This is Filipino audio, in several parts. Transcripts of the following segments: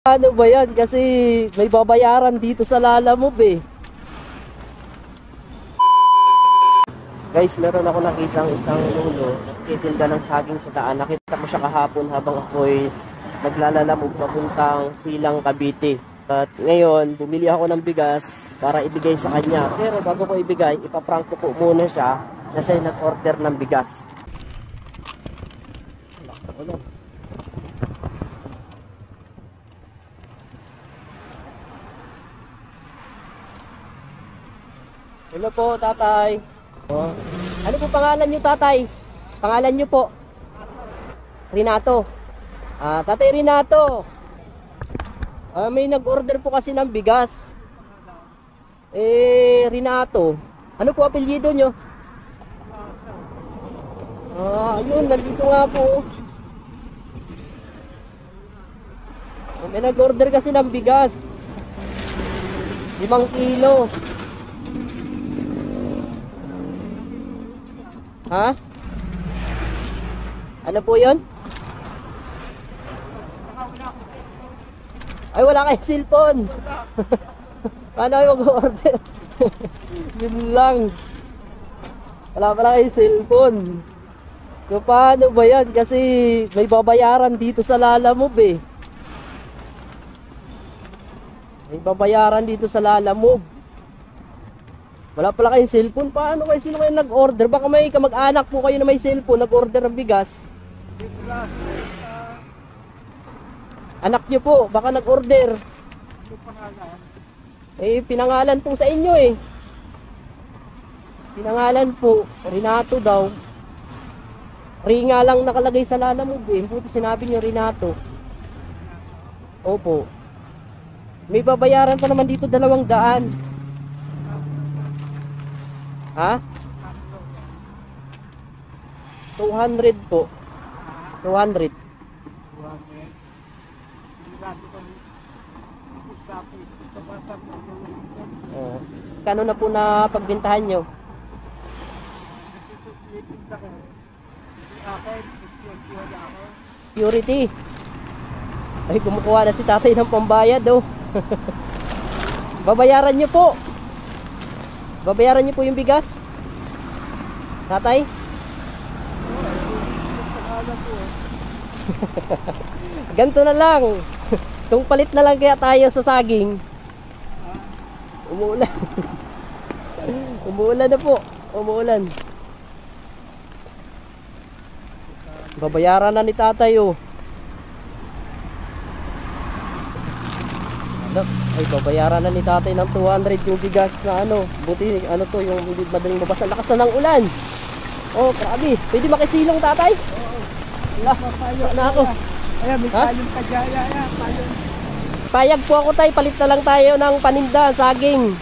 Ano ba yan? Kasi may babayaran dito sa Lalamove eh. Guys, meron ako nakitang isang lolo nagtitinda ng saging sa daan. Nakita ko siya kahapon habang ako'y naglalalamove papuntang Silang, Cavite. At ngayon, bumili ako ng bigas para ibigay sa kanya. Pero bago ko ibigay, ipaprank ko po muna siya na siya nag-order ng bigas. Lakas ako lang. Hello po, tatay. Oh. Ano po pangalan niyo, tatay? Pangalan niyo po? Renato. Tatay Renato. May nag-order po kasi ng bigas. Renato. Ano po apelyido niyo? Ayun, nandito nga po. May nag-order kasi ng bigas. 5 kilo. Ha? Ano po yun? Ay, wala kayong cellphone. Paano kayo mag-order? Yun lang. Wala pala kayong cellphone. So paano ba yan? Kasi may babayaran dito sa Lalamove eh. May babayaran dito sa Lalamove. Wala pala kayong cellphone. Paano kayo? Sino kayo nag-order? Baka may kamag-anak po kayo na may cellphone, nag-order ng bigas. Anak nyo po, baka nag-order. Pinangalan po sa inyo eh. Pinangalan po, Renato daw. Ringa lang nakalagay sa Lalamove eh. Buti sinabi nyo Renato. Opo. May babayaran pa naman dito 200. Ha? 200 po. 200. Kano na po na pagbintahan nyo? Purity. Ay, kumukuha na si tatay ng pambayad oh. Babayaran nyo po. Babayaran niyo po yung bigas? Tatay? Ganto na lang. Kung palit na lang kaya tayo sa saging. Umuulan. Umuulan na po. Umuulan. Babayaran na ni tatay oh. Ay, babayaran na ni tatay ng 200 yung bigas na ano. Buti ano to, yung hindi madaling mabasa. Lakas na ng ulan. Oh, grabe. Pwede makisilong tatay? Oo. Sana ako. Ayan, may payong kajaya. Payong. Payag po ako tay. Palit na lang tayo ng paninda, saging.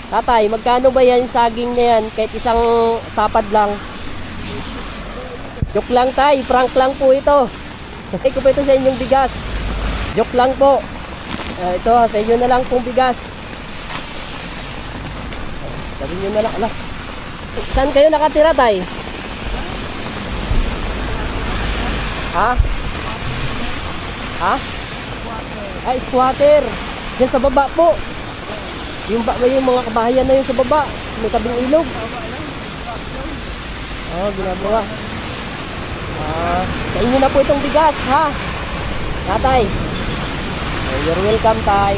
Tatay, magkano ba yan saging na yan? Kahit isang sapad lang. Joke lang tay. Prank lang po ito. Ay, ko po ito sa inyong bigas. Joke lang po. Ito, sa inyo na lang pong bigas. Sabi nyo na lang. Ala. Saan kayo nakatira, tay? Ha? Ha? Ay, squatter. Yan sa baba po. Yung mga kabahayan na yung sa baba. May tabing ilog. Ginagawa. Sa inyo na po itong bigas, ha? Tatay. You're welcome, tay.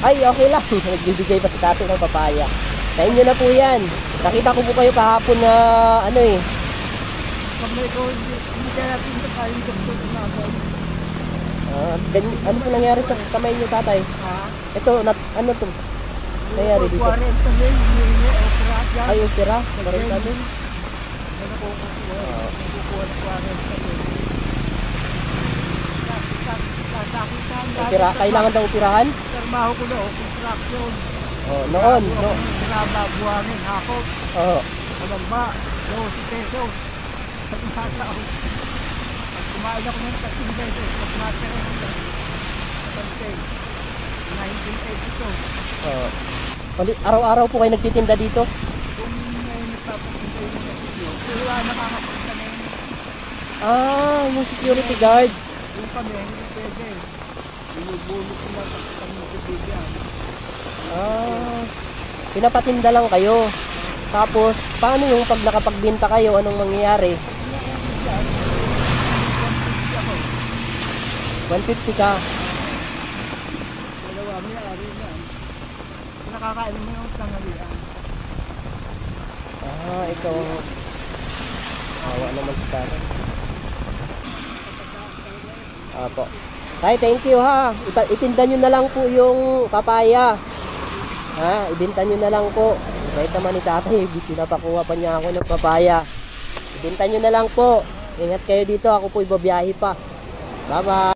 Ay, okay lang. Nagbibigay pa si tatay ng papaya. Sa inyo na po yan. Nakita ko po kayo kahapon na ano eh. Pag may ikaw, hindi kaya natin ito kayong doktor na ako. Ano po nangyari sa kamay niyo, tatay? Ito, ano to? Nangyari dito? 40 din, hindi, opera dyan. Ay, opera? 40 din? Opera, kailangan daw operahan? Trabaho ko na, construction. Noon. Buhangin, hakot. Malagba, 12 pesos. Sa tao. Pag kumain ako ng 13 pesos, pag natira ng 1982. Araw-araw po kayo nagtitinda dito? Kung may nagpapapunta yung kasi wala nakakapagpunta. Ah, yung security guard. Yung kami, hindi pwede. Binubulot sila sa kami bibigyan. Ah, pinapatinda lang kayo. Tapos, paano yung pag nakapagbenta kayo, anong mangyayari? 150 ka. Dalawa, may ari na. Nakakain mo yung tanghalian. Ah, ikaw. Awa naman si Tara. Apo. Tay, thank you ha. Itinda nyo na lang po yung papaya. Ha, ibenta nyo na lang po. Kahit naman ni tatay, pinapakuha pa niya ako ng papaya. Ibenta nyo na lang po. Ingat kayo dito, ako po ibabiyahe pa. Bye-bye.